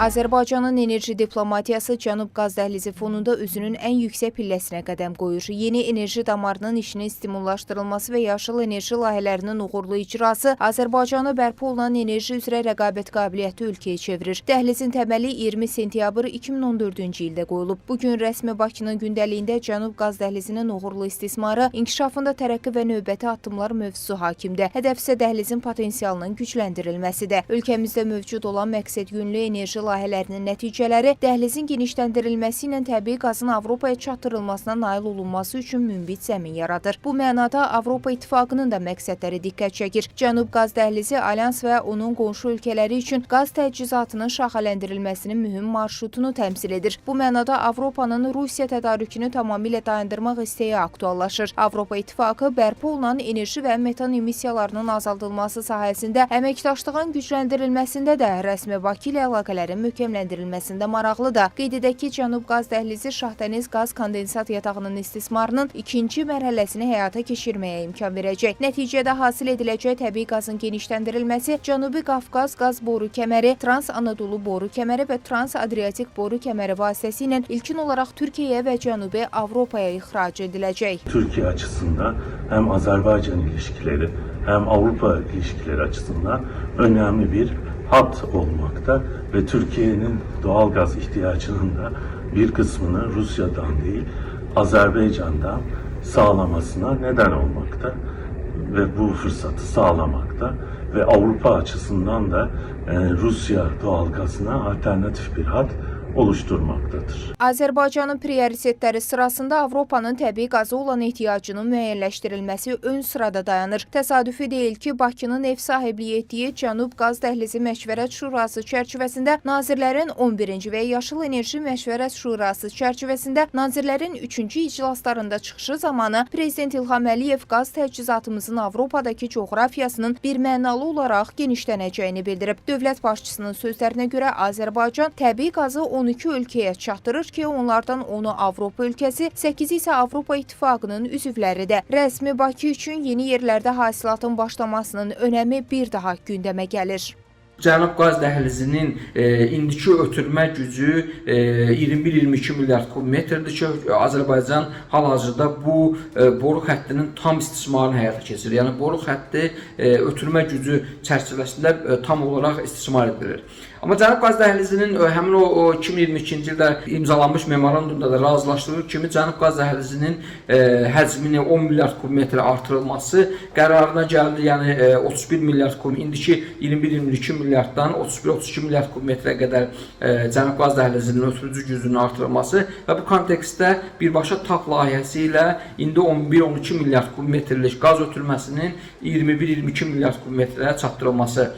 Azərbaycanın enerji diplomatiyası Cənub qaz dəhlizi fonunda özünün ən yüksək pilləsinə qədəm qoyur. Yeni enerji damarının işinin stimullaşdırılması və yaşıl enerji layihələrinin uğurlu icrası Azərbaycanı bərpa olunan enerji üzrə rəqabət qabiliyyətli ölkəyə çevirir. Dəhlizin təməli 20 sentyabr 2014-cü ildə qoyulub. Bugün rəsmi Bakının gündəliyində Cənub qaz dəhlizinin uğurlu istismarı, inkişafında tərəqqi və növbəti addımlar mövzusu hakimdir. Hədəf isə dəhlizin potensialının gücləndirilməsidir. Ölkəmizdə mövcud olan məqsədyönlü enerji layihələrinin nəticələri dəhlizin genişləndirilməsi ilə təbii qazın Avropaya çatdırılmasına nail olunması üçün münbit zəmin yaradır. Bu mənada Avropa İttifaqının da məqsədləri diqqət çəkir. Cənub qaz dəhlizi Alyans və onun qonşu ölkələri üçün qaz təchizatının şaxələndirilməsinin mühüm marşrutunu təmsil edir. Bu mənada Avropanın Rusiya tədarükünü tamamilə dayandırmaq istəyi aktuallaşır. Avropa İttifaqı bərpa olunan enerji və metan emissiyalarının azaldılması sahəsində əməkdaşlığın gücləndirilməsində də rəsmi Bakı ilə əlaqələrin möhkəmləndirilməsində maraqlıdır. Qeyd edək ki, Cənub qaz dəhlizi Şahdəniz qaz kondensat yatağının istismarının ikinci mərhələsini həyata keçirməyə imkan verəcək. Nəticədə hasil ediləcək təbii qazın genişləndirilməsi Cənubi Qafqaz qaz boru kəməri, Trans-Anadolu boru kəməri və Trans-Adriatik boru kəməri vasitəsilə ilkin olaraq Türkiyəyə və Cənubi Avropaya ixrac ediləcək. Türkiye açısından hem Azerbaycan ilişkileri hem Avrupa ilişkileri açısından önemli bir hat olmakta ve Türkiye'nin doğal gaz ihtiyacının da bir kısmını Rusya'dan değil Azerbaycan'dan sağlamasına neden olmakta ve bu fırsatı sağlamakta ve Avrupa açısından da Rusya doğal gazına alternatif bir hat oluşturmaktadır. Azərbaycanın prioritetləri sırasında Avropanın təbii qaza olan ehtiyacının müəyyənləşdirilməsi ön sırada dayanır. Təsadüfi deyil ki, Bakının ev sahibliyi etdiyi Cənub qaz dəhlizi məşvərət şurası çərçivəsində nazirlərin 11-ci və Yaşıl Enerji Məşvərət Şurası çərçivəsində nazirlərin 3-cü iclaslarında çıxışı zamanı Prezident İlham Əliyev qaz təchizatımızın Avropadakı coğrafiyasının bir mənalı olaraq genişlənəcəyini bildirib. Dövlət başçısının sözlərinə görə Azərbaycan təbii qazı 12 ölkəyə çatdırır ki, onlardan 10-u Avropa ölkəsi, 8-i isə Avropa İttifaqının üzvləridir. Rəsmi Bakı üçün yeni yerlərdə hasilatın başlamasının önəmi bir daha gündəmə gəlir. Cənub qaz dəhlizinin indiki ötürmə gücü 21-22 milyard kubmetrdir ki, Azərbaycan hal-hazırda bu boru xəttinin tam istismarını həyata keçirir. Yəni boru xətti ötürmə gücü çərçivəsində tam olaraq istismar edilir. Amma Cənub qaz dəhlizinin həmin o 2022-ci ildə imzalanmış memorandumda da razılaşdığı kimi Cənub qaz dəhlizinin həcmini 10 milyard kubmetrə artırılması qərarına gəldi. Yəni 31 milyard kub, indiki 21-22 milyarddan 31-32 milyard kubmetrə qədər Cənub qaz dəhlizinin ötürücü gücünün artırılması və bu kontekstdə birbaşa TAP layihəsi ilə indi 11-12 milyard kubmetrlik qaz ötürməsinin 21-22 milyard kubmetrə çatdırılması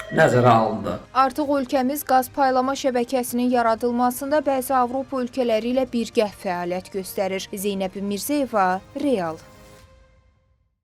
nəzərə alındı. Artıq ölkəmiz qaz paylama şəbəkəsinin yaradılmasında bəzi Avropa ölkələri ilə birgə fəaliyyət göstərir. Zeynəb Mirzəyeva, Real.